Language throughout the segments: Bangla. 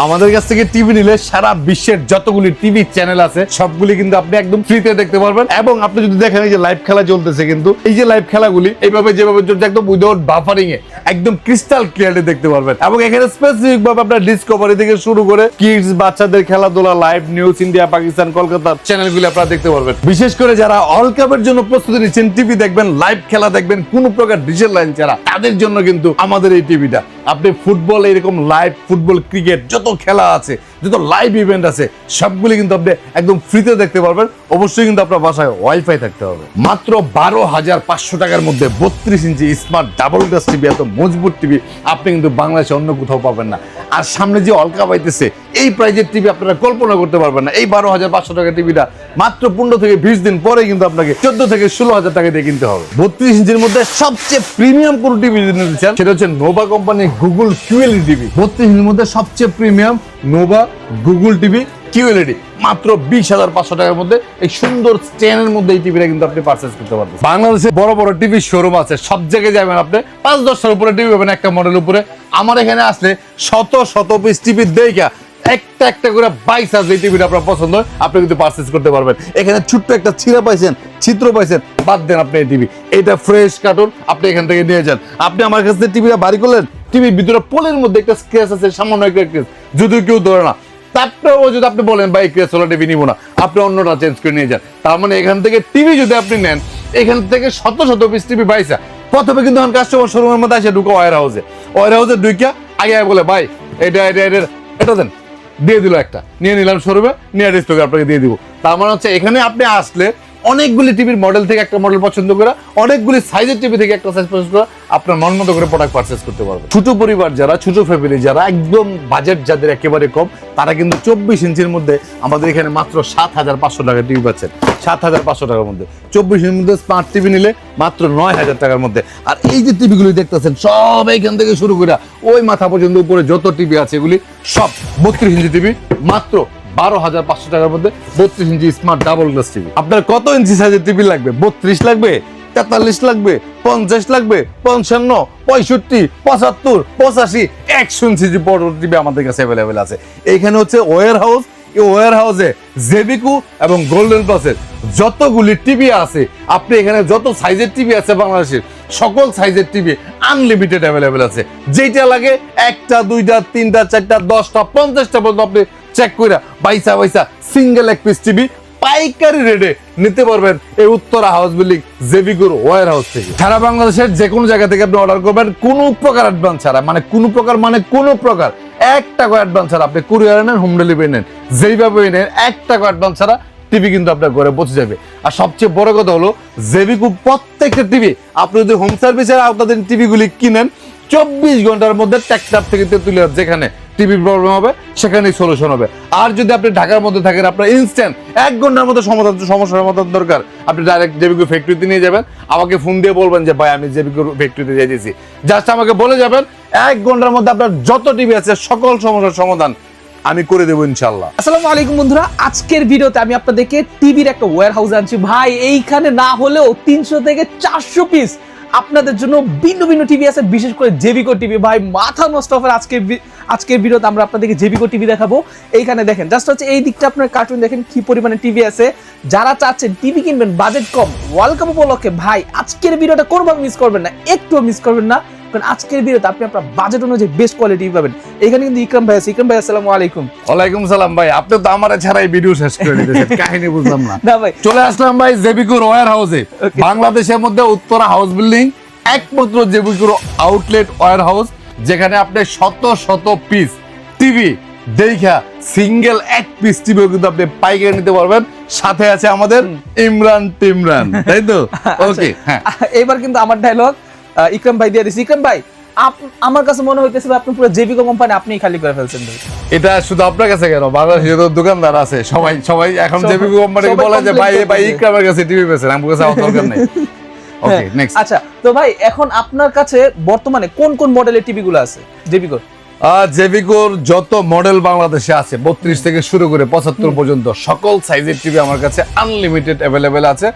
আমাদের কাছ থেকে টিভি নিলে সারা বিশ্বের যতগুলি টিভি চ্যানেল আছে সবগুলি কিন্তু আপনি একদম ফ্রিতে দেখতে পারবেন। এবং আপনি যদি দেখেন এই যে লাইভ খেলা চলতেছে, কিন্তু এই যে লাইভ খেলাগুলি এইভাবে যেভাবে চলছে একদম উইদাউট বাফারিং এ একদম ক্রিস্টাল ক্লিয়ারলি দেখতে পারবেন। এবং এখানে স্পেসিফিক ভাবে আপনার ডিসকভারি থেকে শুরু করে কিডস, বাচ্চাদের খেলাধুলা, live news, India, Pakistan, Kolkata চ্যানেলগুলি আপনারা দেখতে পারবেন। বিশেষ করে যারা ওয়ার্ল্ড কাপের জন্য প্রস্তুতি নিচ্ছেন, টিভি দেখবেন, লাইভ খেলা দেখবেন কোনো প্রকার ডিজিটাল লাইন ছাড়া, তাদের জন্য কিন্তু আমাদের এই টিভিটা। আপনি ফুটবল, এরকম লাইভ ফুটবল, ক্রিকেট, যত খেলা আছে, যত লাইভ ইভেন্ট আছে সবগুলি কিন্তু আপনি একদম ফ্রিতে দেখতে পারবেন। অবশ্যই কিন্তু আপনার বাসায় ওয়াইফাই থাকতে হবে। মাত্র 12,500 টাকার মধ্যে 32 ইঞ্চি স্মার্ট ডাবল গ্লাস টিভি, এত মজবুত টিভি আপনি কিন্তু বাংলাদেশে অন্য কোথাও পাবেন না। আর সামনে যে ওয়ার্ল্ড কাপ আইতেছে, এই প্রাইজের টিভি আপনারা কল্পনা করতে পারবেন না। এই 12,500 টাকার টিভিটা মাত্র 15 থেকে 20 দিন পরে কিন্তু আপনাকে 14 থেকে 16,000 টাকা দিয়ে কিনতে হবে। 32 ইঞ্চির মধ্যে সবচেয়ে প্রিমিয়াম কোন টিভি যদি নিতে চান, সেটা হচ্ছে নোভা কোম্পানির গুগল QLED টিভি। 32 ইঞ্চির মধ্যে সবচেয়ে premium Nova Google TV QLED, মাত্র 20,500 টাকার মধ্যে এই সুন্দর স্ট্যান্ডের মধ্যে এই টিভিটা কিন্তু আপনি পারচেজ করতে পারবেন। বাংলাদেশে বড় বড় টিভি শোরুম আছে, সব জায়গায় যাবেন আপনি 5-10টার উপরে টিভি পাবেন একটা মডেলের উপরে। আমার এখানে আসলে শত শত পিস টিভি দেখা একটা একটা করে 22 আছে এই টিভিটা আপনার পছন্দ হয়, আপনি কিন্তু পারচেজ করতে পারবেন। এখানে ছোট্ট একটা ছিঁড়া পাইছেন, ছিদ্র পাইছেন, বাদ দেন আপনি এই টিভি। এটা ফ্রেশ কার্টুন, আপনি এখান থেকে নিয়ে যান। আপনি আমার কাছ থেকে টিভিটা বাড়ি করলেন, টিভির ভিতরে পোলের মধ্যে একটা স্ক্র্যাচ আছে, সামান্য একটা স্ক্র্যাচ, যদিও কেউ ধরে না, তারপরেও যদি আপনি বলেন ভাই ক্রেস হলো টিভি নিবো না, আপনি অন্যটা চেঞ্জ করে নিয়ে যান। তার মানে এখান থেকে টিভি যদি আপনি নেন, এখান থেকে শত শত পিস টিভি বাইসা প্রথমে কিন্তু কাস্টমার শোরুমের মধ্যে আসে ঢুকে ওয়ার হাউসে ঢুকিয়া আগে বলে ভাই এটা দেন, দিয়ে দিল একটা, নিয়ে নিলাম শোরুমে, নিয়ে ডিসপ্লে আপনাকে দিয়ে দিব। তার মানে হচ্ছে এখানে আপনি আসলে অনেকগুলি টিভির মডেল থেকে একটা মডেল পছন্দ করে, অনেকগুলি সাইজের টিভি থেকে একটা সাইজ পছন্দ করে আপনার মন মতো করে প্রোডাক্ট পারচেজ করতে পারবেন। ছোট পরিবার যারা, ছোট ফ্যামিলি যারা, একদম বাজেট যাদের একেবারে কম, তারা কিন্তু 24 ইঞ্চির মধ্যে আমাদের এখানে মাত্র 7,500 টাকা টিভি পাচ্ছেন। 7,500 টাকার মধ্যে 24 ইঞ্চির মধ্যে স্মার্ট টিভি নিলে মাত্র 9,000 টাকার মধ্যে। আর এই যে টিভিগুলি দেখতেছেন সব এইখান থেকে শুরু করে ওই মাথা পর্যন্ত উপরে যত টিভি আছে এগুলি সব 32 ইঞ্চি টিভি, মাত্র 12,500 টাকার মধ্যে 32 ইঞ্চি স্মার্ট ডাবল গ্লাস টিভি। আপনার কত ইঞ্চি সাইজের টিভি লাগবে? 32 লাগবে, 43 লাগবে, 50 লাগবে, 55, 65, 75, 85, 100 ইঞ্চি বড় টিভি আমাদের কাছে অ্যাভেলেবেল আছে। এইখানে হচ্ছে ওয়্যার হাউস, এই ওয়্যার হাউসে জেবিকো এবং গোল্ডেন প্লাসের যতগুলি টিভি আছে, আপনি এখানে যত সাইজের টিভি আছে বাংলাদেশের সকল সাইজের টিভি আনলিমিটেড অ্যাভেলেবেল আছে। যেটা লাগে 1টা 2টা 3টা 4টা 10টা 50টা পর্যন্ত আপনি চেক করে বাইসা সিঙ্গেল এক পিস টিভি পাইকারি রেটে নিতে পারবেন এই উত্তরা হাউস বিল্ডিং জেবিকোর ওয়্যার হাউস থেকে। সারা বাংলাদেশের যে কোনো জায়গা থেকে আপনি অর্ডার করবেন কোনো প্রকার অ্যাডভান্স ছাড়া, মানে কোনো প্রকার 1 টাকা অ্যাডভান্স ছাড়া। আপনি কুরিয়ার নেন, হোম ডেলিভারি নেন, যেইভাবে নেন 1 টাকা অ্যাডভান্স ছাড়া টিভি কিন্তু আপনার ঘরে পৌঁছে যাবে। আর সবচেয়ে বড় কথা হলো জেবিকো প্রত্যেকটা টিভি আপনি যদি হোম সার্ভিসের আওতাধীন টিভিগুলি কিনেন 24 ঘন্টার মধ্যে ট্র্যাক্টর থেকে তুলে যেখানে টিভি প্রবলেম হবে সেখানেই সলিউশন হবে। আর যদি আপনি ঢাকার মধ্যে থাকেন, আপনার ইনস্ট্যান্ট 1 ঘন্টার মধ্যে সমস্যার সমাধান দরকার, আপনি ডাইরেক্ট জেবিকো ফ্যাক্টরিতে নিয়ে যাবেন। আমাকে ফোন দিয়ে বলবেন যে ভাই আমি জেবিকো ফ্যাক্টরিতে যাইতেছি, জাস্ট আমাকে বলে যাবেন, 1 ঘন্টার মধ্যে আপনার যত টিভি আছে সকল সমস্যার সমাধান আমি করে দেবো ইনশাআল্লাহ। আসসালামু আলাইকুম বন্ধুরা, আজকের ভিডিওতে আমি আপনাদেরকে টিভির একটা ওয়্যার হাউস আনছি। ভাই এইখানে না হলেও 300 থেকে 400 পিস আপনাদের জন্য ভিন্ন ভিন্ন টিভি আছে, বিশেষ করে জেবিকো টিভি। ভাই মাথা নষ্ট অফার আজকের ভিডিওতে আমরা আপনাদেরকে জেবিকো টিভি দেখাবো। এইখানে দেখেন জাস্ট হচ্ছে এই দিকটা আপনার কার্টুন দেখেন কি পরিমাণে টিভি আছে। যারা চাচ্ছেন টিভি কিনবেন বাজেট কম ওয়ার্ল্ড কাপ উপলক্ষে, ভাই আজকের ভিডিওটা কোনোভাবে মিস করবেন না, একটুও মিস করবেন না, কারণ আজকের ভিডিওতে আপনি আপনার বাজেট অনুযায়ী বেস্ট কোয়ালিটি পাবেন। এখানে কিন্তু ইকরাম ভাই আছে। ইকরাম ভাই আসসালামু আলাইকুম। ওয়ালাইকুম সালাম ভাই, আপনি তো আমার ছাড়াই ভিডিও শেষ করে দিতেছেন, কাহিনী বুঝলাম না। না ভাই, চলে আসলাম ভাই জেবিকোর ওয়্যার হাউসে। বাংলাদেশের মধ্যে উত্তরা হাউস বিল্ডিং একমাত্র জেবিকোর আউটলেট ওয়্যার হাউস, যেখানে আপনি শত শত পিস টিভি দেখা সিঙ্গেল এক পিস টিভি কিন্তু আপনি পাইকারি নিতে পারবেন। সাথে আছে আমাদের ইমরান টিমরান, তাই তো? ওকে, হ্যাঁ, এবার কিন্তু আমার ডায়লগ ইকরাম ভাই দিয়ে দিছি। ইকরাম ভাই আমার কাছে মনে হইতেছে আপনি পুরো জেবিকো কোম্পানি আপনিই খালি করে ফেলছেন। এটা শুধু আপনার কাছে কেন, বাংলাদেশে তো দোকানদার আছে, সবাই এখন জেবিকো কোম্পানি বলে যে ভাই ইকরামের কাছে টিভি পেয়েছেন, আমার কাছে আমার দরকার নাই। ওকে, নেক্সট। আচ্ছা তো ভাই এখন আপনার কাছে বর্তমানে কোন কোন মডেলের টিভি গুলো আছে জেবিকো? জেভিকোর যত মডেল বাংলাদেশে আছে 32 থেকে শুরু করে 75 পর্যন্ত সকল সাইজের টিভি আমার কাছে আনলিমিটেড অ্যাভেলেবেল আছে।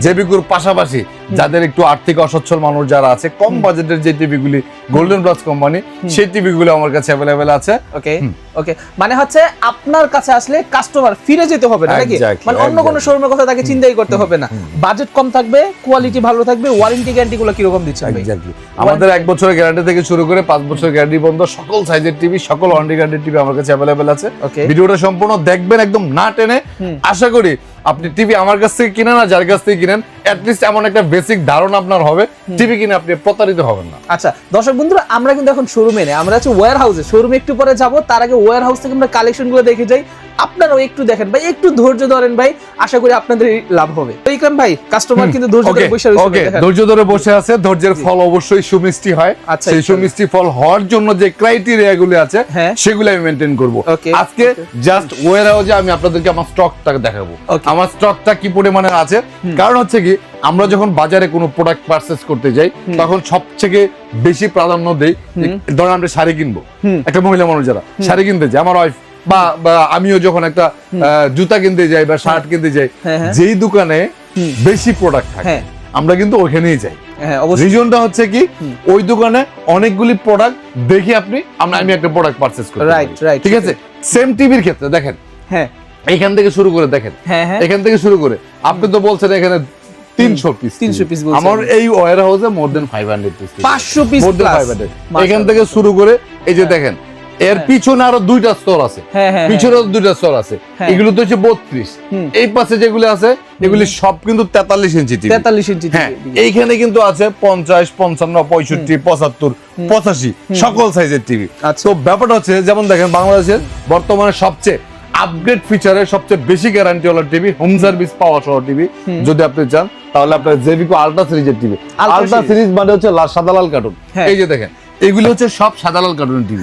জেভিকোর পাশাপাশি যাদের একটু আর্থিক অসচ্ছল মানুষ যারা আছে, কম বাজেটের যে টিভিগুলি গোল্ডেন প্লাস কোম্পানি, সেই টিভিগুলো আমার কাছে অ্যাভেলেবেল আছে। ওকে ওকে, মানে হচ্ছে আপনার কাছে আসলে কাস্টমার ফিরে যেতে হবে না নাকি? মানে অন্য কোনো শোরুমের কথা তাকে চিন্তাই করতে হবে না। বাজেট কম থাকবে, কোয়ালিটি ভালো থাকবে, ওয়ারেন্টি গ্যারান্টি গুলো কি রকম দিচ্ছেন? এক্স্যাক্টলি, আমাদের 1 বছরের গ্যারান্টি থেকে শুরু করে 5 বছরের গ্যারান্টি পর্যন্ত সকল সাইজের টিভি, সকল ওয়ারেন্টি গ্যারান্টি টিভি আমার কাছে অ্যাভেলেবেল আছে। ভিডিওটা সম্পূর্ণ দেখবেন একদম না টেনে। আশা করি আপনি টিভি আমার কাছ থেকে কিনেন না যার কাছ থেকে কিনেন, এট লিস্ট এমন একটা বেসিক ধারণা আপনার হবে, টিভি কিনে আপনি প্রতারিত হবেন না। আচ্ছা দর্শক বন্ধুরা, আমরা কিন্তু এখন শোরুমে নেই, আমরা হচ্ছে ওয়্যার হাউসে। শোরুমে একটু পরে যাব, তার আগে ওয়্যার হাউস থেকে আমরা কালেকশন গুলো দেখে যাই। আপনারাও একটু দেখেন ভাই, একটু ধৈর্য ধরেন ভাই, আশা করি আপনাদের লাভ হবে। তো ইকরাম ভাই, কাস্টমার কিন্তু ধৈর্য ধরে বসে রয়েছে। ওকে, ধৈর্য ধরে বসে আছে। ধৈর্যের ফল অবশ্যই সুমিষ্টি হয়। সেই সুমিষ্টি ফল হওয়ার জন্য যে ক্রাইটেরিয়া গুলো আছে সেগুলো আমি মেইনটেইন করব। আজকে জাস্ট ওয়্যার হাউসে আমি আপনাদেরকে আমার স্টকটা দেখাবো, আমার স্টকটা কি পরিমাণে আছে। কারণ হচ্ছে কি, আমরা যখন বাজারে কোনো প্রোডাক্ট পারচেজ করতে যাই তখন সবথেকে বেশি প্রাধান্য দেই, ধরেন আমরা শাড়ি কিনবো, একটা মহিলা মানুষ যারা শাড়ি কিনতে যায়, আমার ওয়াইফ বা আমিও যখন একটা জুতা কিনতে যাই বা শার্ট কিনতে যাই, যেই দোকানে বেশি প্রোডাক্ট থাকে আমরা কিন্তু ওখানেই যাই। রিজনটা হচ্ছে কি, ওই দোকানে অনেকগুলি প্রোডাক্ট দেখি আমি একটা প্রোডাক্ট পারচেজ করি। ঠিক আছে, সেম টিভির ক্ষেত্রে দেখেন, এখান থেকে শুরু করে দেখেন, এখান থেকে শুরু করে আপনি তো বলছেন এখানে 300 পিস, আমার এই ওয়্যার হাউসে মোর দেন 500 পিস, 500 পিস, এখান থেকে শুরু করে এই যে দেখেন, এর পিছনে আরো 2টা স্টোর আছে, পিছনে 2টা স্টোর আছে, এগুলো তো হচ্ছে 32। এই পাশে যেগুলো আছে এগুলি সব কিন্তু 43 ইঞ্চি টিভি। 43 ইঞ্চি টিভি, এইখানে কিন্তু আছে 50, 55, 65, 75, 85 সকল সাইজের টিভি। তো ব্যাপারটা হচ্ছে, যেমন দেখেন বাংলাদেশের বর্তমানে সবচেয়ে আপগ্রেড ফিচারের সবচেয়ে বেশি গ্যারান্টি ওয়ালা টিভি, হোম সার্ভিস পাওয়া সহ টিভি যদি আপনি চান, তাহলে আপনার জেভিকো আলট্রা সিরিজের টিভি। আলট্রা সিরিজ মানে হচ্ছে সাদা লাল কার্টুন। এই যে দেখেন, এগুলো হচ্ছে সব সাদা লাল কার্টুনের টিভি।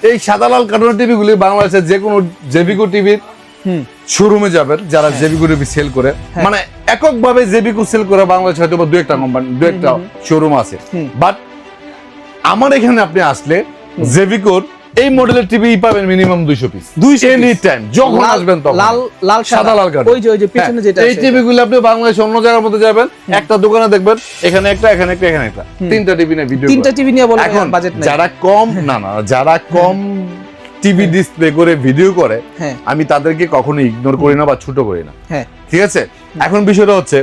এই সাদা লাল কার্টুনের টিভি গুলি বাংলাদেশের যে কোনো জেভিকো টিভির শোরুমে যাবেন, যারা জেভিকো টিভি সেল করে, মানে এককভাবে জেভিকো সেল করে বাংলাদেশে হয়তো 2-1টা কোম্পানি, 2-1টা শোরুম আছে। বাট আমার এখানে আপনি আসলে জেভিকোর এই মডেলের টিভি পাবেন মিনিমাম 200 পিস, এনি টাইম, যখন আসবেন তখন। লাল সাদা লাল কার্টুন, ওই যে পিছনে যেটা আছে, এই টিভিগুলো আপনি বাংলাদেশে অন্য জায়গার মধ্যে যাবেন, একটা দোকানে দেখবেন এখানে একটা, এখানে একটা, এখানে একটা, 3টা টিভি নিয়ে ভিডিও, 3টা টিভি নিয়ে বলেন এখন বাজেট নাই। যারা কম যারা কম টিভি ডিসপ্লে করে ভিডিও করে, আমি তাদেরকে কখনো ইগনোর করি না বা ছোট করি না। ঠিক আছে, এখন বিষয়টা হচ্ছে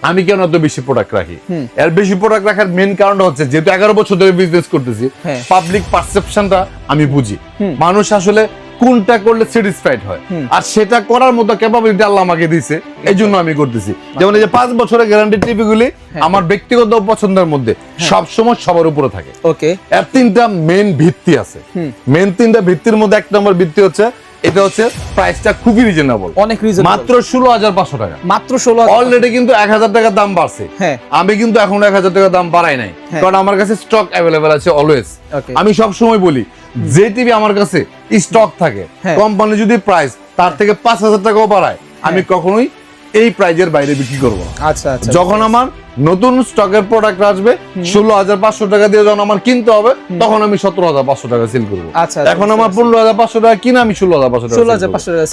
আমি কেন এত বেশি প্রোডাক্ট রাখি। এর বেশি প্রোডাক্ট রাখার মেইন কারণটা হচ্ছে, যেহেতু 11 বছর ধরে বিজনেস করতেছি, পাবলিক পারসেপশনটা আমি বুঝি, মানুষ আসলে কোনটা করলে স্যাটিসফাইড হয়, আর সেটা করার মতো ক্যাপাবিলিটি আল্লাহ আমাকে দিয়েছে, এই জন্য আমি করতেছি। যেমন এই যে 5 বছরের গ্যারান্টি টিভিগুলি আমার ব্যক্তিগত পছন্দের মধ্যে সবসময় সবার উপরে থাকে। এর 3টা মেইন ভিত্তি আছে। মেইন 3টা ভিত্তির মধ্যে 1 নম্বর ভিত্তি হচ্ছে, এটা হচ্ছে প্রাইসটা খুবই রিজনেবল, অনেক রিজনেবল, মাত্র 16,500 টাকা, মাত্র 16। অলরেডি কিন্তু 1000 টাকা দাম বাড়ছে, আমি কিন্তু এখন 1000 টাকা দাম বাড়াই নাই, কারণ আমার কাছে স্টক অ্যাভেলেবল আছে অলওয়েজ। আমি সব সময় বলি, যে টিভি আমার কাছে স্টক থাকে, কোম্পানি যদি প্রাইস তার থেকে 5000 টাকাও বাড়ায়, আমি কখনোই এই প্রাইজের বাইরে বিক্রি করব না। আচ্ছা আচ্ছা, যখন আমার নতুন স্টকের প্রোডাক্ট আসবে 16,500 টাকা দিয়ে যখন আমার কিনতে হবে, তখন আমি 17,500 টাকা সেল করব। এখন আমার 15,500 টাকা কিনা, আমি 16,500 টাকা।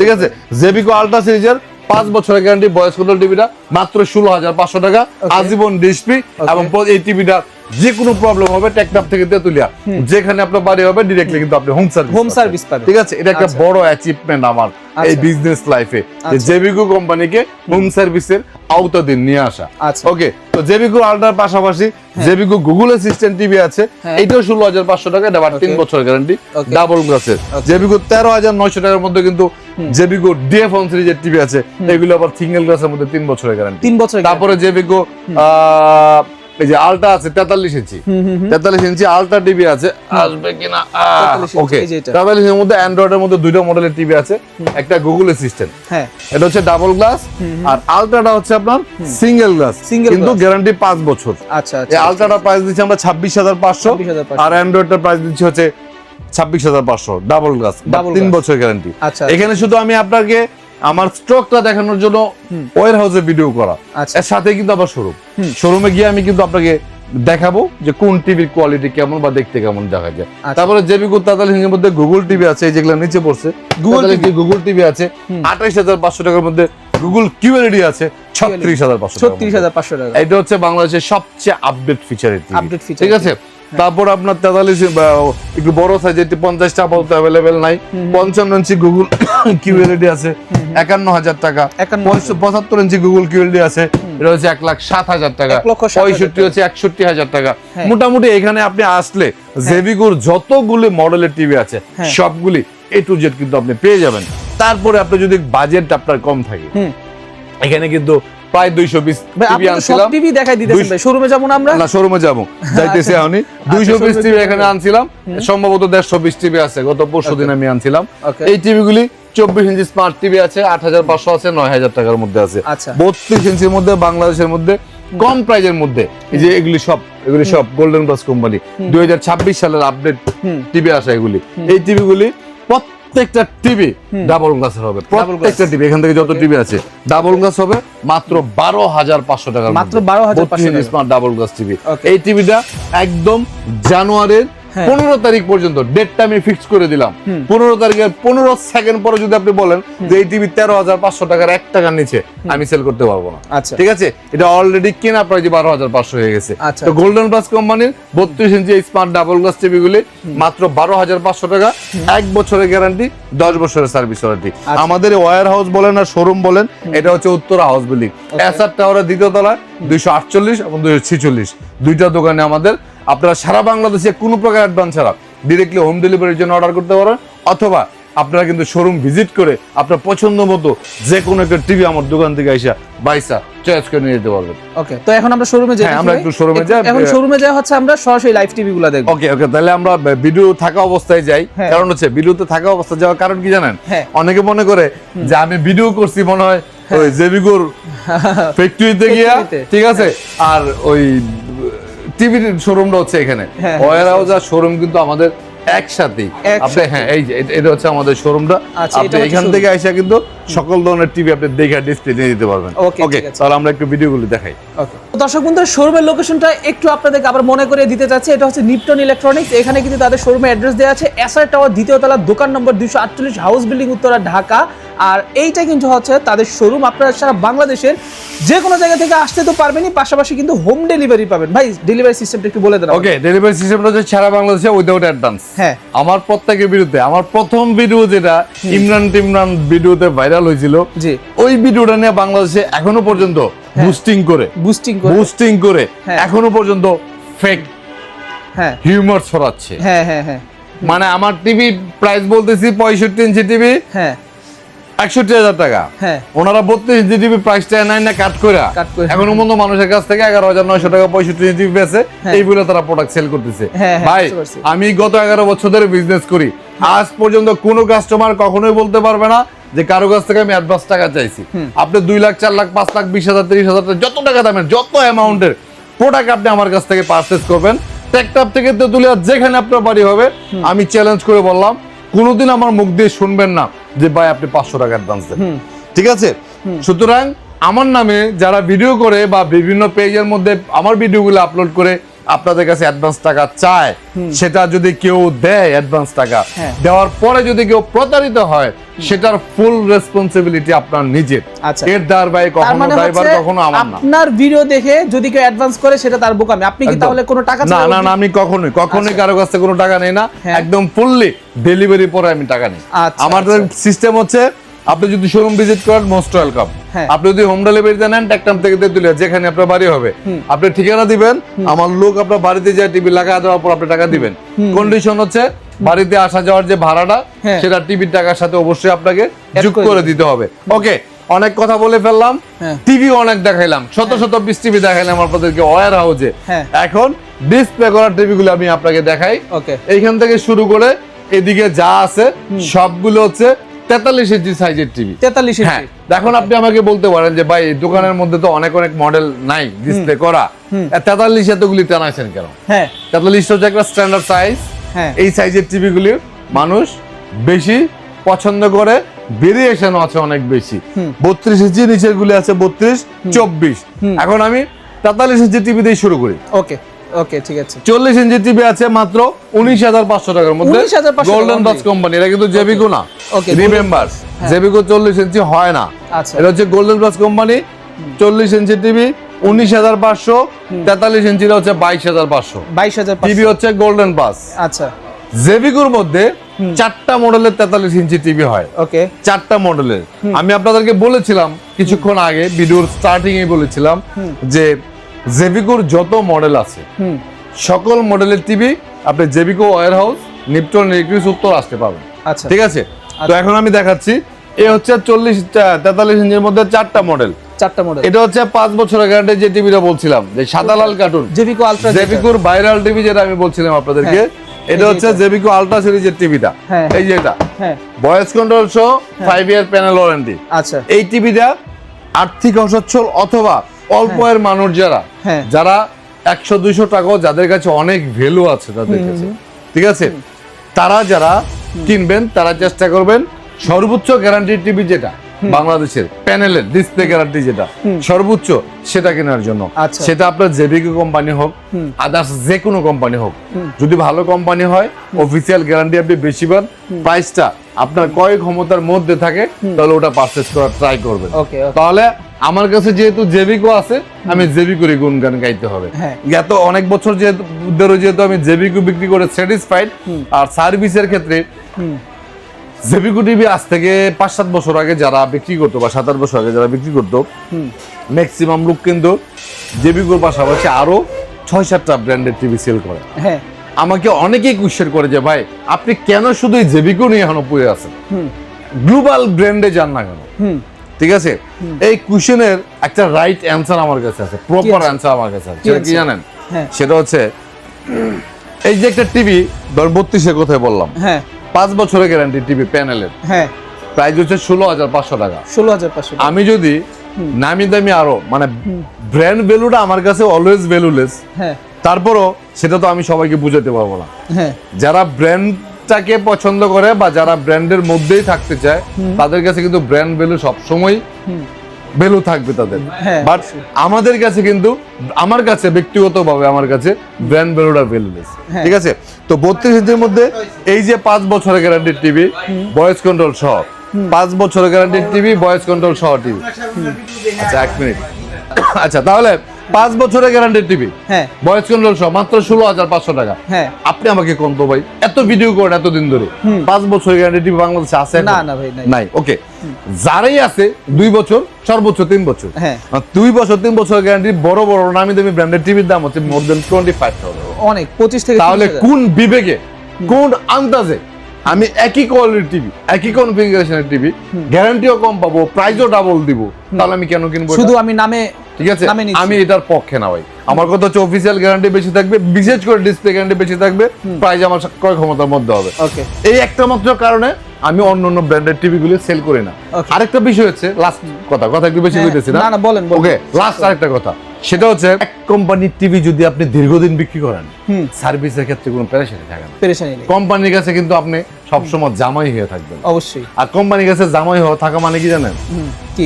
ঠিক আছে, জেভিকো আলট্রা সিরিজের 5 বছরের গ্যারান্টি ভয়েস কন্ট্রোল টিভিটা মাত্র 16,500 টাকা, আজীবন ডিসপ্লে, এবং এই টিভিটা যে কোনো প্রবলেম হবে টেকনাফ থেকে তেতুলিয়া, যেখানে আপনার বাড়ি হবে ডিরেক্টলি কিন্তু আপনি হোম সার্ভিস পাবেন। ঠিক আছে, এটা একটা বড় অ্যাচিভমেন্ট আমার এই বিজনেস লাইফে, যে জেভিকো কোম্পানিকে হোম সার্ভিসের আওতাধীন নিয়ে আসা। ওকে, তো জেভিকো আলট্রার পাশাপাশি জেভিকো গুগল অ্যাসিস্ট্যান্ট টিভি আছে, এটাও 16,500 টাকা, এটা 3 বছরের গ্যারান্টি, ডাবল গ্লাসের। জেভিকো 13,900 টাকার মধ্যে কিন্তু জেভিকো ডিএফ1 সিরিজের টিভি আছে, এগুলো আবার সিঙ্গেল গ্লাসের মধ্যে 3 বছরের গ্যারান্টি। তারপরে জেভিকো এই যে আলট্রা আছে 43 ইঞ্চি, 43 ইঞ্চি আলট্রা টিভি আছে, আসবে কিনা? ওকে, 43 এর মধ্যে অ্যান্ড্রয়েডের মধ্যে 2টা মডেলের টিভি আছে, একটা গুগল অ্যাসিস্ট্যান্ট, এটা হচ্ছে ডাবল গ্লাস, আর আলট্রাটা হচ্ছে আপনার সিঙ্গেল গ্লাস, কিন্তু গ্যারান্টি 5 বছর। আচ্ছা আচ্ছা, এই আলট্রাটা প্রাইস দিচ্ছি আমরা 26,500, আর অ্যান্ড্রয়েডটার প্রাইস দিচ্ছি হচ্ছে 26,500, ডাবল গ্লাস, 3 বছর গ্যারান্টি। এখানে শুধু আমি আপনাকে আমার স্টকটা দেখানোর জন্য ওয়্যার হাউসে ভিডিও করা, এর সাথে কিন্তু আবার শোরুমে গিয়ে আমি কিন্তু আপনাকে দেখাবো যে কোন টিভির কোয়ালিটি কেমন বা দেখতে কেমন দেখা যায়। আচ্ছা। তারপরে জেবিকো 43 ইঞ্চির মধ্যে গুগল টিভি আছে, এই যেগুলো নিচে পড়ছে গুগল টিভি আছে 28,500 টাকার মধ্যে। গুগল কিউএলইডি আছে 36,500 টাকা। 36,500 টাকা। এটা হচ্ছে বাংলাদেশের সবচেয়ে আপডেট ফিচারের টিভি। আপডেট ফিচার, ঠিক আছে। তারপর আপনার 43 একটু বড় সাইজ, এটি 50টা আপাতত অ্যাভেলেবেল নাই। 55 ইঞ্চি গুগল কিউএলইডি আছে 51,000 টাকা। 75 ইঞ্চি গুগল কিউএলইডি আছে, এটা হচ্ছে 1,07,000 টাকা। 65 হচ্ছে 61,000 টাকা। মোটামুটি এখানে আপনি আসলে জেবিকোর যতগুলি মডেলের টিভি আছে সবগুলি A to Z কিন্তু আপনি পেয়ে যাবেন। তারপরে আপনি যদি বাজেট আপনার কম থাকে, এখানে কিন্তু প্রায় 200 পিস টিভি আনছিলাম। টিভি দেখাই দিতেছেন ভাই, শোরুমে যাব না আমরা? না, শোরুমে যাব, যাইতেছি আমি। 200 পিস টিভি এখানে আনছিলাম, সম্ভবত 150 পিস টিভি আছে, গত পরশুদিন আমি আনছিলাম। এই টিভিগুলি 24 ইঞ্চি স্মার্ট টিভি আছে, 8,500 আছে, 9,000 টাকার মধ্যে আছে। 32 ইঞ্চির মধ্যে বাংলাদেশের মধ্যে কম প্রাইজের মধ্যে এই যে এগুলি সব গোল্ডেন প্লাস কোম্পানি 2026 সালের আপডেট টিভি আসে এগুলি। এই টিভিগুলি প্রত্যেকটা টিভি ডাবল গ্লাসের হবে। প্রত্যেকটা টিভি এখান থেকে যত টিভি আছে ডাবল গ্লাস হবে, মাত্র 12,500 টাকা। মাত্র 12,500 টাকা স্মার্ট ডাবল গ্লাস টিভি। এই টিভিটা একদম জানুয়ারির 15 তারিখ পর্যন্ত ডেটটা আমি ফিক্স করে দিলাম। 15 তারিখের 15 সেকেন্ড পরে যদি আপনি বলেন যে এই টিভি 13,500 টাকার 1 টাকার নিচে আমি সেল করতে পারবো না। ঠিক আছে, এটা অলরেডি কেনা প্রাইস 12,500 হয়ে গেছে। তো গোল্ডেন প্লাস কোম্পানির 32 ইঞ্চি স্মার্ট ডাবল গ্লাস টিভি গুলি মাত্র 12,500 টাকা, 1 বছরের গ্যারান্টি, 10 বছরের সার্ভিস ওয়ারেন্টি। আমাদের ওয়্যার হাউস বলেন আর শোরুম বলেন, এটা হচ্ছে উত্তরা হাউস বিল্ডিং, এসআর টাওয়ারের দ্বিতীয় তলায় 248 এবং 246 দুইটা দোকানে আমাদের। আপনারা সারা বাংলাদেশে কোনো প্রকার অ্যাডভান্স ছাড়া ডিরেক্টলি হোম ডেলিভারির জন্য অর্ডার করতে পারেন, অথবা আপনারা কিন্তু শোরুম ভিজিট করে আপনার পছন্দ মতো যে কোনো একটা টিভি আমার দোকান থেকে আইসা বাইসা চয়েস করে নিয়ে যেতে পারবেন। ওকে, তো এখন আমরা শোরুমে যাই। আমরা একটু শোরুমে যাই। এখন শোরুমে যাই হচ্ছে আমরা সরাসরি লাইভ টিভি গুলো দেখব। ওকে, তাহলে আমরা ভিডিও থাকা অবস্থায় যাই। কারণ হচ্ছে ভিডিওতে থাকা অবস্থায় যাওয়ার কারণ কি জানেন? অনেকে মনে করে যে আমি ভিডিও করছি মনে হয় ওই জেবিকোর ফ্যাক্টরিতে গিয়া, ঠিক আছে, আর ওই টিভির শোরুমটা হচ্ছে এখানে। ওয়্যার হাউস আর শোরুম কিন্তু আমাদের একসাথেই। আপনি এই যে এটা হচ্ছে আমাদের শোরুমটা। আপনি এখান থেকে আইসা কিন্তু সকল ধরনের টিভি আপনি দেখে ডিসপ্লে নিয়ে দিতে পারবেন। ওকে, তাহলে আমরা একটু ভিডিওগুলো দেখাই। ওকে, দর্শক বন্ধুরা, শোরুমের লোকেশনটা একটু আপনাদেরকে আবার মনে করে দিতে চাচ্ছি। এটা হচ্ছে নিপটন ইলেকট্রনিক্স। এখানে কিন্তু তাদের শোরুমের অ্যাড্রেস দেওয়া আছে এসআর টাওয়ার দ্বিতীয় তলা, দোকান নম্বর 248, হাউস বিল্ডিং, উত্তরা, ঢাকা। আর এইটা কিন্তু হচ্ছে তাদের শোরুম। আপনারা সারা বাংলাদেশের যে কোনো জায়গা থেকে আসতে তো পারবেনই, পাশাপাশি কিন্তু হোম ডেলিভারি পাবেন। ভাই, ডেলিভারি সিস্টেমটা একটু বলে দেন। ওকে, ডেলিভারি সিস্টেমটা হচ্ছে সারা বাংলাদেশে উইদাউট অ্যাডভান্স। আমার প্রত্যেকের বিরুদ্ধে আমার প্রথম ভিডিও যেটা ইমরান ভিডিওতে ভাইরাল হয়েছিল, ওই ভিডিওটা নিয়ে বাংলাদেশে এখনো পর্যন্ত বুস্টিং করে এখনো পর্যন্ত ফেক হিউমার ছড়াচ্ছে। মানে আমার টিভি প্রাইস বলতেছি 65 ইঞ্চি টিভি 61,000 টাকা, ওনারা 32 ইঞ্চি টিভি প্রাইসটা নাই না কাট করে এখনো পর্যন্ত মানুষের কাছ থেকে 11,900 টাকা 65 ইঞ্চি টিভি বেচে, এইগুলো তারা প্রোডাক্ট সেল করতেছে। ভাই, আমি গত 11 বছর ধরে বিজনেস করি, আজ পর্যন্ত কোনো কাস্টমার কখনোই বলতে পারবে না যে কারো কাছ থেকে আমি অ্যাডভান্স টাকা চাইছি। আপনি 2 লাখ, 4 লাখ, 5 লাখ, 20,000, 30,000 যত টাকা দামের যত অ্যামাউন্টের প্রোডাক্ট আপনি আমার কাছ থেকে পারচেজ করবেন, টেকটাপ থেকে তেতুলিয়া যেখানে আপনার বাড়ি হবে, আমি চ্যালেঞ্জ করে বললাম কোনোদিন আমার মুখ দিয়ে শুনবেন না যে ভাই আপনি 500 টাকা অ্যাডভান্স দেন। ঠিক আছে, সুতরাং আমার নামে যারা ভিডিও করে বা বিভিন্ন পেজের মধ্যে আমার ভিডিওগুলো আপলোড করে আপনাদের কাছে অ্যাডভান্স টাকা চায়, সেটা যদি কেউ দেয় অ্যাডভান্স টাকা দেওয়ার পরে যদি কেউ প্রতারিত হয়, সেটার ফুল রেসপন্সিবিলিটি আপনার নিজের। এর দায়ভার কখনো ড্রাইভার কখনো আমার না। আপনার ভিডিও দেখে যদি কেউ অ্যাডভান্স করে সেটা তার বোকামি। আপনি কি তাহলে কোনো টাকা না না, আমি কখনোই কারো কাছ থেকে কোনো টাকা নেই না, একদম ফুললি ডেলিভারি পরে আমি টাকা নেই। আমাদের সিস্টেম হচ্ছে আপনি যদি শোরুম ভিজিট করেন মোস্ট ওয়েলকাম। আপনি যদি হোম ডেলিভারিতে নেন টেকটাম থেকে তেতুলিয়া যেখানে আপনার বাড়ি হবে, আপনি ঠিকানা দিবেন, আমার লোক আপনার বাড়িতে যায় টিভি লাগা দেওয়ার পর আপনি টাকা দিবেন। কন্ডিশন হচ্ছে বাড়িতে আসা যাওয়ার যে ভাড়াটা সেটা টিভির টাকার সাথে অবশ্যই আপনাকে যোগ করে দিতে হবে। ওকে, অনেক কথা বলে ফেললাম, টিভি অনেক দেখাইলাম, শত পিস টিভি দেখাইলাম আপনাদেরকে ওয়্যার হাউসে। এখন ডিসপ্লে করা টিভিগুলো আমি আপনাকে দেখাই। এইখান থেকে শুরু করে এদিকে যা আছে সবগুলো হচ্ছে 43 ইঞ্চি সাইজের টিভি। 43 ইঞ্চি। এখন আপনি আমাকে বলতে পারেন যে ভাই দোকানের মধ্যে তো অনেক মডেল নাই ডিসপ্লে করা, 43 এতগুলি টানাইছেন কেন? 43 হচ্ছে একটা স্ট্যান্ডার্ড সাইজ। এই সাইজের টিভিগুলি মানুষ বেশি পছন্দ করে, ভেরিয়েশন আছে অনেক বেশি। 32 ইঞ্চি নিচের গুলি আছে 32, 24। এখন আমি 43 ইঞ্চি টিভি দিয়ে শুরু করি। ওকে, ওকে ঠিক আছে। 40 ইঞ্চি টিভি আছে মাত্র 19,500 টাকার মধ্যে, 19,500 গোল্ডেন বাস কোম্পানি। এটা কিন্তু জেবিকো না, ওকে রিমেম্বার জেবিকো 40 ইঞ্চি হয় না, আচ্ছা এটা হচ্ছে golden plus company. 40 inch TV 19,500, 43 ইঞ্চি হচ্ছে 22,500, 22,500 টিভি হচ্ছে গোল্ডেন প্লাস। আচ্ছা জেবিকোর মধ্যে 4টা মডেলের 43 ইঞ্চি টিভি হয়, ওকে 4টা মডেলের। আমি আপনাদেরকে বলেছিলাম কিছুক্ষণ আগে ভিডিওর স্টার্টিং এ বলেছিলাম যে জেবিকোর যত মডেল আছে সকল মডেলের টিভি আপনি জেবিকো ওয়্যার হাউস, নিপটন ইলেকট্রিক্স, উত্তর আসতে পাবেন। আচ্ছা ঠিক আছে, তো এখন আমি দেখাচ্ছি। এ হচ্ছে 43 ইঞ্চির মধ্যে 4টা মডেল। 4টা মডেল। এটা হচ্ছে 5 বছরের গ্যারান্টি, যে টিভিটা বলছিলাম যে সাদা লাল কার্টুন, জেবিকো আলট্রা, জেবিকোর ভাইরাল টিভি যেটা আমি বলছিলাম আপনাদেরকে, এটা হচ্ছে জেবিকো আলট্রা সিরিজের টিভিটা। এই যে এটা হ্যাঁ ভয়েস কন্ট্রোল সহ 5 ইয়ার প্যানেল ওয়ারেন্টি। আচ্ছা এই টিভিটা আর্থিক অসচ্ছল অথবা অল্প আয়ের মানুষ যারা 100-200 টাকা যাদের কাছে অনেক ভ্যালু আছে তাদের কাছে, ঠিক আছে, তারা যারা কিনবেন তারা চেষ্টা করবেন সর্বোচ্চ গ্যারান্টি টিভি যেটা বাংলাদেশের প্যানেলের ডিসপ্লে গ্যারান্টি যেটা সর্বোচ্চ সেটা কেনার জন্য। আচ্ছা। সেটা আপনার জেবিকো কোম্পানি হোক, আদার্স যে কোনো কোম্পানি হোক, যদি ভালো কোম্পানি হয় অফিসিয়াল গ্যারান্টি আপনি বেশি পান, প্রাইসটা আপনার ক্রয় ক্ষমতার মধ্যে থাকে, তাহলে ওটা পারচেজ করার ট্রাই করবেন। তাহলে আমার কাছে যেহেতু জেবিকো আছে, আমি জেবিকোরই গুণগান গাইতে হবে। এত অনেক বছর যেহেতু আমি জেবিকো বিক্রি করে স্যাটিসফাইড। আর সার্ভিসের ক্ষেত্রে জেবিকো টিভি আজ থেকে 5-7 বছর আগে যারা বিক্রি করতো বা 7-8 বছর আগে যারা বিক্রি করতো, ম্যাক্সিমাম লোক কিন্তু জেবিকোর পাশাপাশি আরো 6-7টা ব্র্যান্ডের টিভি সেল করে। আমাকে অনেকেই কোয়েশ্চেন করে যে ভাই আপনি কেন শুধু জেবিকো নিয়ে এখনো পড়ে আছেন, গ্লোবাল ব্র্যান্ডে যান না কেন? ঠিক আছে, এই কোয়েশ্চেনের একটা রাইট অ্যানসার আমার কাছে আছে, প্রপার অ্যানসার আমার কাছে আছে। সেটা কি জানেন? সেটা হচ্ছে এই যে একটা টিভি ধর 32-এর কথা বললাম, 5 বছরের গ্যারান্টি টিভি প্যানেলের, প্রাইস হচ্ছে 16,500 টাকা। 16,500। আমি যদি নামি দামি আরো মানে ব্র্যান্ড ভ্যালুটা আমার কাছে অলওয়েজ ভ্যালুলেস, তারপরও সেটা তো আমি সবাইকে বুঝাতে পারবো না। যারা ব্র্যান্ডটাকে পছন্দ করে বা যারা ব্র্যান্ডের মধ্যেই থাকতে চায় তাদের কাছে কিন্তু ব্র্যান্ড ভ্যালু সবসময় ভ্যালু থাকবে তাদের। বাট আমাদের কাছে কিন্তু, আমার কাছে ব্যক্তিগতভাবে আমার কাছে ব্র্যান্ড ভ্যালুটা ভ্যালুলেস। ঠিক আছে, তো 32 ইঞ্চির মধ্যে এই যে 5 বছরের গ্যারান্টির টিভি ভয়েস কন্ট্রোল সহ, 5 বছরের গ্যারান্টির টিভি ভয়েস কন্ট্রোল সহ টিভি। আচ্ছা 1 মিনিট। আচ্ছা তাহলে 5 বছরের গ্যারান্টির টিভি ভয়েস কন্ট্রোল সহ মাত্র 16,500 টাকা। আপনি আমাকে কোন তো ভাই এত ভিডিও করেন এতদিন ধরে, 5 বছরের গ্যারান্টি টিভি বাংলাদেশে আছে? না না ভাই নাই। ওকে, যারাই আছে 2 বছর সর্বোচ্চ 3 বছর, 2 বছর 3 বছর গ্যারান্টি বড় বড় নামি দামি ব্র্যান্ডের টিভির দাম হচ্ছে মোর দেন 25,000, অনেক 25 থেকে 30,000। তাহলে কোন বিবেকে কোন আন্দাজে আমি একই কোয়ালিটির টিভি একই কনফিগারেশনের টিভি গ্যারান্টিও কম পাবো, প্রাইসও ডাবল দিব, তাহলে আমি কেন কিনবো? শুধু আমি নামে, ঠিক আছে, আমি এটার পক্ষে না ভাই। আমার কথা হচ্ছে অফিসিয়াল গ্যারান্টি বেশি থাকবে, বিশেষ করে ডিসপ্লে গ্যারান্টি বেশি থাকবে, প্রাইস আমার ক্রয় ক্ষমতার মধ্যে হবে। এই একটা মাত্র কারণে আমি অন্য ব্র্যান্ডের টিভি গুলো সেল করি না। আরেকটা বিষয় হচ্ছে লাস্ট কথা একটু বেশি বলতেছি না, না বলেন। ওকে, লাস্ট আরেকটা কথা, সেটা হচ্ছে এক কোম্পানির টিভি যদি আপনি দীর্ঘদিন বিক্রি করেন, সার্ভিসের ক্ষেত্রে কোনো পেরেশানি থাকে না। কোম্পানির কাছে কিন্তু আপনি সবসময় জামাই হয়ে থাকবেন অবশ্যই। আর কোম্পানির কাছে জামাই হওয়া থাকা মানে কি জানেন?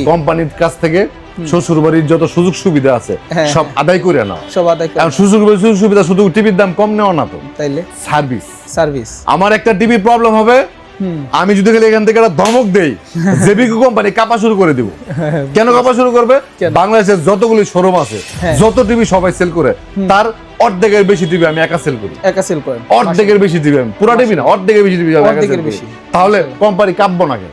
কোম্পানির কাছ থেকে শ্বশুর বাড়ির যত সুযোগ সুবিধা আছে সব আদায় করে নাও, সব আদায় করে। সুযোগ সুবিধা শুধু টিভির দাম কম নেওয়া না তো, তাইলে সার্ভিস। আমার একটা টিভি প্রবলেম হবে, আমি যদি এখান থেকে একটা ধমক দেই, জেবিকো কোম্পানি কাপা শুরু করে দিব। কেন কাপা শুরু করবে? বাংলাদেশের যতগুলি শোরুম আছে, যত টিভি সবাই সেল করে, তার অর্ধেকের বেশি টিভি আমি একা সেল করি। অর্ধেকের বেশি টিভি আমি, পুরো টিভি না, অর্ধেকের বেশি টিভি তাহলে কোম্পানি কাঁপবো নাকি?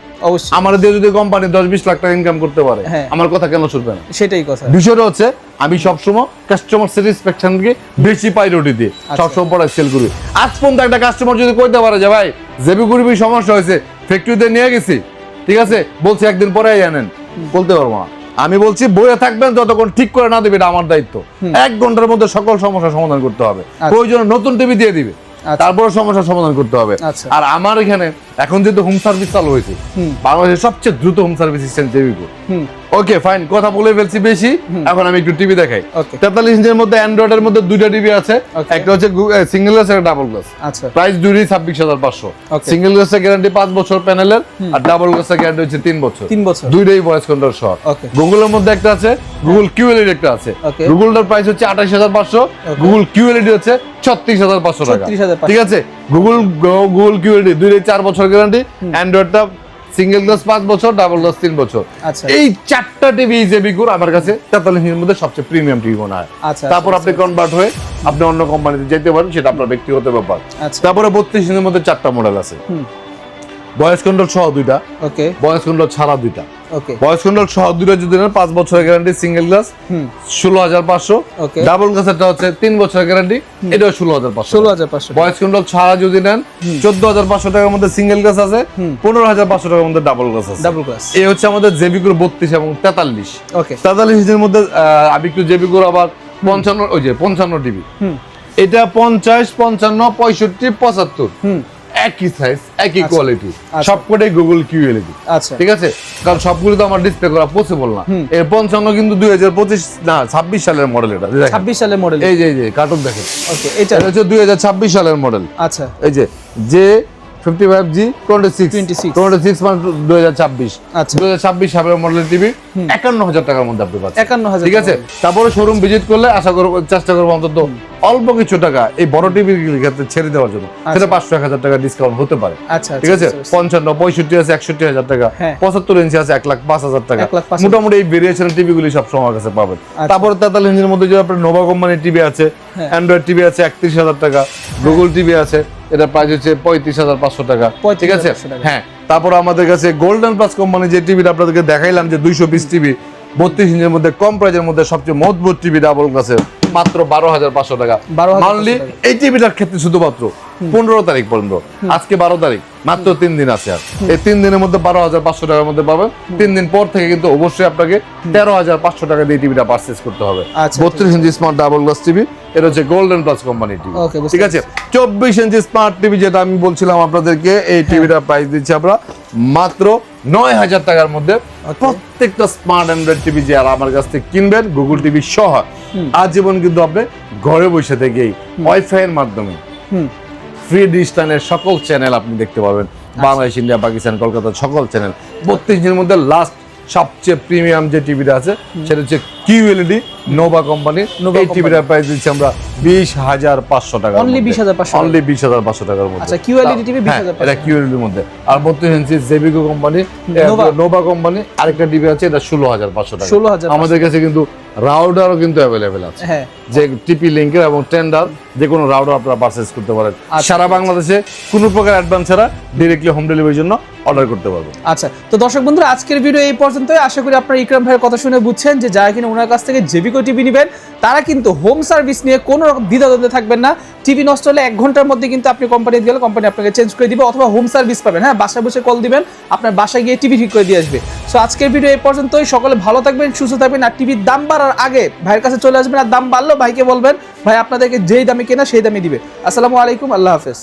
আমার দিয়ে যদি কোম্পানি 10-20 লাখ টাকা ইনকাম করতে পারে, আমার কথা কেন শুনবে না? সেটাই কথা। বিষয়টা হচ্ছে আমি সবসময় কাস্টমার স্যাটিসফ্যাকশনকে বেশি প্রায়োরিটি দিয়ে সবসময় প্রোডাক্ট সেল করি। আজ পর্যন্ত একটা কাস্টমার যদি কইতে পারে যে ভাই জেবিকোর সমস্যা হয়েছে, ফ্যাক্টরিতে নিয়ে গেছি, ঠিক আছে, বলছি একদিন পরে আনেন, বলতে পারবো না। আমি বলছি বইয়ে থাকবেন যতক্ষণ ঠিক করে না দিবে, এটা আমার দায়িত্ব। 1 ঘন্টার মধ্যে সকল সমস্যার সমাধান করতে হবে। প্রয়োজনে নতুন টিভি দিয়ে দিবে, তারপরে সমস্যার সমাধান করতে হবে। আর আমার এখানে এখন যেহেতু হোম সার্ভিস চালু হয়েছে, বাংলাদেশের সবচেয়ে দ্রুত home service system Jebico. Okay fine, কথা বলে ফেলছি বেশি, এখন আমি একটু টিভি দেখাই। 43 ইঞ্চের মধ্যে অ্যান্ড্রয়েডের মধ্যে দুইটা টিভি আছে, একটা হচ্ছে সিঙ্গেল গ্লাস, একটা ডাবল গ্লাস। আচ্ছা, প্রাইস দুইটাই 26,500। সিঙ্গেল গ্লাসের গ্যারান্টি 5 বছর প্যানেলের, আর ডাবল গ্লাসের গ্যারান্টি হচ্ছে 3 বছর। দুইটাই ভয়েস কন্ট্রোল সহ। গুগলের মধ্যে একটা আছে, গুগল কিউএলইডি একটা আছে। গুগলটার প্রাইস হচ্ছে 28,500, গুগল কিউএলইডি হচ্ছে 36,500 টাকা। ঠিক আছে, গুগল কিউএলইডি দুইটাই 4 বছর গ্যারান্টি, অ্যান্ড্রয়েডটা সিঙ্গেল গ্লাস 5 বছর, ডাবল গ্লাস 3 বছর। এই চারটা টিভি জেবিকোর আমার কাছে 43 ইঞ্চের মধ্যে সবচেয়ে প্রিমিয়াম টিভি মনে হয়। তারপর আপনি কনভার্ট হয়ে আপনি অন্য কোম্পানিতে যেতে পারেন, সেটা আপনার ব্যক্তিগত ব্যাপার। তারপরে 32 ইঞ্চের মধ্যে 4টা মডেল আছে, ভয়েস কন্ট্রোল সহ 2টা, ভয়েস কন্ট্রোল ছাড়া 2টা। ভয়েস কন্ট্রোল সহ 2টা যদি নেন 5 বছরের গ্যারান্টি, সিঙ্গেল গ্লাস 16,500, ডাবল গ্লাসেরটা হচ্ছে 3 বছরের গ্যারান্টি, এটাও 16,500। ভয়েস কন্ট্রোল ছাড়া যদি নেন 14,500 টাকার মধ্যে সিঙ্গেল গ্লাস আছে, 15,500 টাকার মধ্যে ডাবল গ্লাস আছে। এই হচ্ছে আমাদের জেবিকোর 32 এবং 43। 43 ইঞ্চের মধ্যে আমি একটু জেবিকোর আবার 55, ওই যে 55 টিভি, এটা 50, 55, 65, 75 একই সাইজ, একই কোয়ালিটি, সবকটাই গুগল কিউএলইডি। ঠিক আছে, কারণ সবগুলো তো আমার ডিসপ্লে করা পসিবল না। এর 55 কিন্তু 2025 না 26 সালের মডেল। এটা 26 সালের মডেল, এই যে কার্টুন দেখেন। ওকে, এটা হচ্ছে 2026 সালের মডেল। আচ্ছা, এই যে 55G 26 মানে 2026। আচ্ছা, 2026 সালের মডেলের টিভি 51,000 টাকার মধ্যে আপনি পাচ্ছেন। 51,000। ঠিক আছে, তারপরে শোরুম ভিজিট করলে আশা করব, চেষ্টা করব অন্তত অল্প কিছু টাকা এই বড় টিভির ক্ষেত্রে ছেড়ে দেওয়ার জন্য, সেটা 500-1,000 টাকা ডিসকাউন্ট হতে পারে। ঠিক আছে, 55, 65 আছে 61,000 টাকা, 75 ইঞ্চি আছে 1,05,000 টাকা। মোটামুটি এই ভেরিয়েশনের টিভিগুলি সব সময় কাছে পাবেন। তারপরে 43 ইঞ্চির মধ্যে যে আপনার নোভা কোম্পানির টিভি আছে, অ্যান্ড্রয়েড টিভি আছে 31,000 টাকা, গুগল টিভি আছে, এটা প্রাইস হচ্ছে 35,500 টাকা। ঠিক আছে, হ্যাঁ। তারপর আমাদের কাছে গোল্ডেন প্লাস কোম্পানি যে টিভিটা আপনাদেরকে দেখাইলাম, যে 200 পিস টিভি 32 ইঞ্চের মধ্যে কম প্রাইজের মধ্যে সবচেয়ে মজবুত টিভি ডাবল গ্লাসের, মাত্র 12,500 টাকা। মানলি এই টিভিটার ক্ষেত্রে শুধুমাত্র 15 তারিখ পর্যন্ত, আজকে 12 তারিখ, মাত্র 3 দিন আছে। আর এই 3 দিনের মধ্যে 12,500 টাকার মধ্যে পাবেন। 3 দিন পর থেকে কিন্তু অবশ্যই আপনাকে 13,500 টাকা দিয়ে টিভিটা পারচেজ করতে হবে। 32 ইঞ্চি স্মার্ট ডাবল গ্লাস টিভি, এটা হচ্ছে গোল্ডেন প্লাস কোম্পানির টিভি। ঠিক আছে, 24 ইঞ্চি স্মার্ট টিভি যেটা আমি বলছিলাম আপনাদেরকে, এই টিভিটার প্রাইস দিচ্ছি আমরা মাত্র 9,000 টাকার মধ্যে। প্রত্যেকটা স্মার্ট অ্যান্ড্রয়েড টিভি যে আর আমার কাছ থেকে কিনবেন, গুগল টিভি সহ আজীবন কিন্তু আপনি ঘরে বসে থেকেই ওয়াইফাই এর মাধ্যমে ফ্রি ডিশ টাইনের সকল চ্যানেল আপনি দেখতে পারবেন। বাংলাদেশ, ইন্ডিয়া, পাকিস্তান, কলকাতার সকল চ্যানেল। 32 ইঞ্চির মধ্যে লাস্ট সবচেয়ে প্রিমিয়াম যে টিভিটা আছে সেটা হচ্ছে কিউএলইডি নোভা কোম্পানির। এই টিভিটার প্রাইস দিচ্ছি আমরা 20,500 টাকা, অনলি 20,500 টাকার মধ্যে। আচ্ছা, কিউএলইডি টিভি 20,500, এটা কিউএলইডির মধ্যে। আর 32 ইঞ্চি জেবিকো কোম্পানি, নোভা কোম্পানি আরেকটা টিভি আছে, এটা 16,500 টাকা। আমাদের কাছে কিন্তু রাউটারও কিন্তু অ্যাভেলেবেল আছে, যে টিপি লিংকের এবং টেন্ডার যে কোনো রাউটার আপনারা পারচেজ করতে পারেন। সারা বাংলাদেশে কোনো প্রকার অ্যাডভান্স ছাড়া ডাইরেক্টলি হোম ডেলিভারির জন্য অর্ডার করতে পারবেন। আচ্ছা, তো দর্শক বন্ধুরা, আজকের ভিডিও এই পর্যন্তই। আশা করি আপনারা ইকরাম ভাইয়ের কথা শুনে বুঝছেন যে যারা কিনা ওনার কাছ থেকে জেবিকো টিভি নেবেন, তারা কিন্তু হোম সার্ভিস নিয়ে কোনো রকম দ্বিধাদ্বন্দ্বে থাকবেন না। টিভি নষ্ট হলে 1 ঘন্টার মধ্যে কিন্তু আপনি কোম্পানিতে গেলে কোম্পানি আপনাকে চেঞ্জ করে দিবে, অথবা হোম সার্ভিস পাবেন। হ্যাঁ, বাসায় বসে কল দিবেন, আপনার বাসায় গিয়ে টিভি ঠিক করে দিয়ে আসবে। সো আজকের ভিডিও এই পর্যন্তই। সকলে ভালো থাকবেন, সুস্থ থাকবেন, আর টিভির দাম বাড়ার আগে ভাইয়ের কাছে চলে আসবেন, আর দাম বাড়লেও ভাইকে বলবেন ভাই আপনাদেরকে যেই দামে কেনা সেই দামে দিবে। আসসালামু আলাইকুম, আল্লাহ হাফেজ।